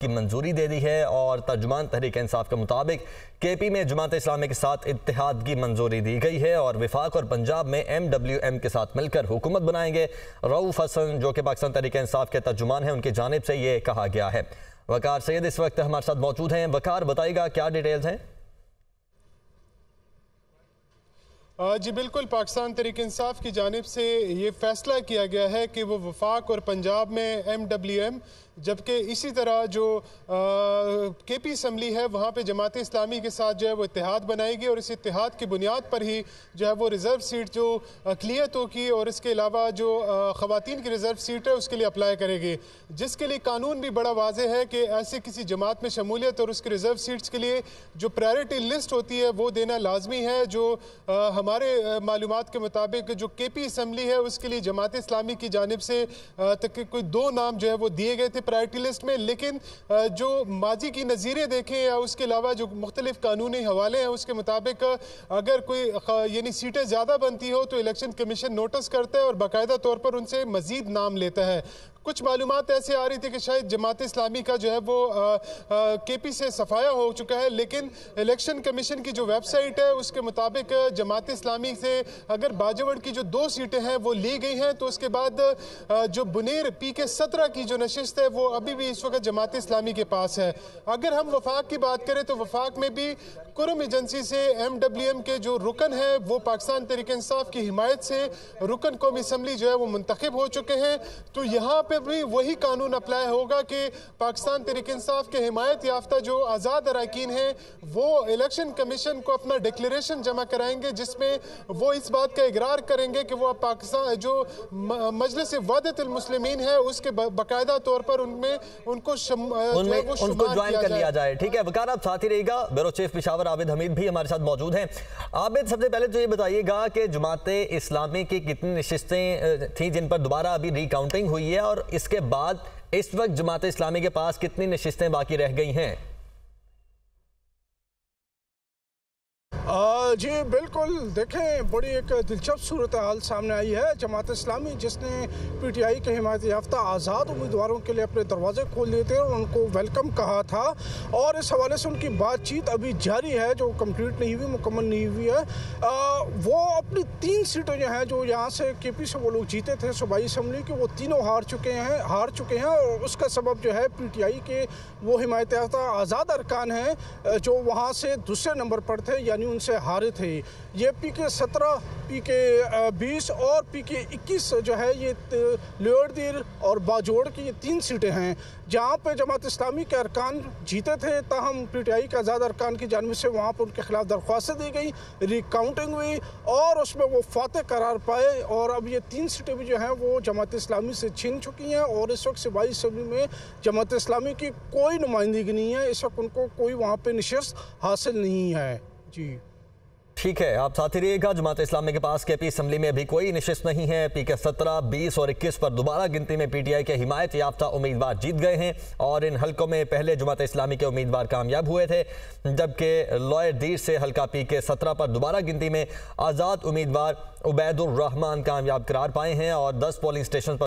की मंजूरी दे दी है और तर्जुमान तहरीक इंसाफ के मुताबिक KP में जमात इस्लामी के साथ इत्तेहाद की मंजूरी दी गई है और वफाक और पंजाब में MWM के साथ मिलकर हुकूमत बनाएंगे। रऊफ हसन जो कि पाकिस्तान तहरीक इंसाफ के तर्जुमान हैं, उनकी जानिब से ये कहा गया है। वकार सैयद इस वक्त हमारे साथ मौजूद हैं। वकार, बताइएगा क्या डिटेल्स हैं? जी बिल्कुल, पाकिस्तान तहरीक इंसाफ की जानिब से ये फैसला किया गया है कि वो वफाक और पंजाब में MWM, जबकि इसी तरह जो KP असम्बली है वहाँ पे जमात इस्लामी के साथ जो है वो इत्तेहाद बनाएगी और इस इत्तेहाद की बुनियाद पर ही जो है वो रिज़र्व सीट जो अक़लियतों की और इसके अलावा जो ख़वातीन की रिज़र्व सीट है उसके लिए अप्लाई करेगी, जिसके लिए कानून भी बड़ा वाज़ेह है कि ऐसे किसी जमात में शमूलियत और उसकी रिज़र्व सीट्स के लिए जो प्रायोरिटी लिस्ट होती है वो देना लाजमी है। जो हमारे मालूमात के मुताबिक जो KP असम्बली है उसके लिए जमात इस्लामी की जानिब से तक कोई 2 नाम जो है वो दिए गए थे प्रायोरिटी लिस्ट में, लेकिन जो माजी की नज़ीरें देखें या उसके अलावा जो मुख्तलिफ कानूनी हवाले हैं उसके मुताबिक अगर कोई यानी सीटें ज़्यादा बनती हो तो इलेक्शन कमीशन नोटिस करता है और बाकायदा तौर पर उनसे मज़ीद नाम लेता है। कुछ मालूमात ऐसे आ रही थी कि शायद जमात इस्लामी का जो है वो KP से सफाया हो चुका है, लेकिन इलेक्शन कमीशन की जो वेबसाइट है उसके मुताबिक जमात इस्लामी से अगर बाजवड़ की जो 2 सीटें हैं वो ली गई हैं, तो उसके बाद जो बुनेर PK 17 की जो नशिस्त है वो अभी भी इस वक्त जमात इस्लामी के पास है। अगर हम वफाक की बात करें तो वफाक में भी कुरम एजेंसी से MWM के जो रुकन है वो पाकिस्तान तहरीक इंसाफ की हिमायत से रुकन कौमी असम्बली जो है वो मुंतखब हो चुके हैं। तो यहाँ पे भी वही कानून अप्लाई होगा कि पाकिस्तान तहरीक इंसाफ के हिमायत याफ्ता जो आज़ाद अरकान हैं वो इलेक्शन कमीशन को अपना डिक्लेरेशन जमा कराएंगे, जिसमें वो इस बात का इकरार करेंगे कि वो पाकिस्तान जो मजलिस वहदतुल मुस्लिमीन है उसके बाकायदा तौर पर उनको ज्वाइन कर लिया जाए। ठीक है वकार, आप साथ ही रहिएगा। ब्यूरो चीफ पेशावर आबिद हमीद भी हमारे साथ मौजूद हैं। आबिद, सबसे पहले तो ये बताइएगा कि जमात इस्लामी की कितनी नशिस्तें थी जिन पर दोबारा अभी रिकाउंटिंग हुई है, और इसके बाद इस वक्त जमात इस्लामी के पास कितनी नशिस्तें बाकी रह गई हैं? जी बिल्कुल, देखें बड़ी एक दिलचस्प सूरत हाल सामने आई है। जमात इस्लामी जिसने PTI के हिमायत याफ्ता आज़ाद उम्मीदवारों के लिए अपने दरवाजे खोल दिए थे और उनको वेलकम कहा था, और इस हवाले से उनकी बातचीत अभी जारी है जो कंप्लीट नहीं हुई, मुकम्मल नहीं हुई है। वो अपनी 3 सीटें जो हैं जो यहाँ से KP से वो लोग जीते थे सूबाई असम्बली की, वो तीनों हार चुके हैं और उसका सबब जो है PTI के वो हिमायत याफ्ता आज़ाद अरकान हैं जो वहाँ से दूसरे नंबर पर थे, यानी उनसे हारे थे। ये PK 17, PK 20 और PK 21 जो है ये लोअरदीर और बाजोड़ की ये 3 सीटें हैं जहाँ पे जमात इस्लामी के अरकान जीते थे। ताहम PTI के आज़ाद अरकान की जानिब से वहाँ पर उनके खिलाफ दरख्वास्तें दी गई, रिकाउंटिंग हुई और उसमें वो फातह करार पाए, और अब ये 3 सीटें भी जो हैं वो जमात इस्लामी से छीन चुकी हैं और इस वक्त सूबाई असम्बली में जमात इस्लामी की कोई नुमाइंदगी नहीं है। इस वक्त उनको कोई वहाँ पर नशिस्त हासिल नहीं है। जी ठीक है, आप साथ ही रहिएगा। जमात इस्लामी के पास KP असम्बली में अभी कोई नशिस्त नहीं है। PK 17, 20 और 21 पर दोबारा गिनती में PTI के हिमायत याफ्ता उम्मीदवार जीत गए हैं और इन हल्कों में पहले जमात इस्लामी के उम्मीदवार कामयाब हुए थे, जबकि लोअरदीर से हल्का PK 17 पर दोबारा गिनती में आज़ाद उम्मीदवार उबैदुर रहमान कामयाब करार पाए हैं और 10 पोलिंग स्टेशन पर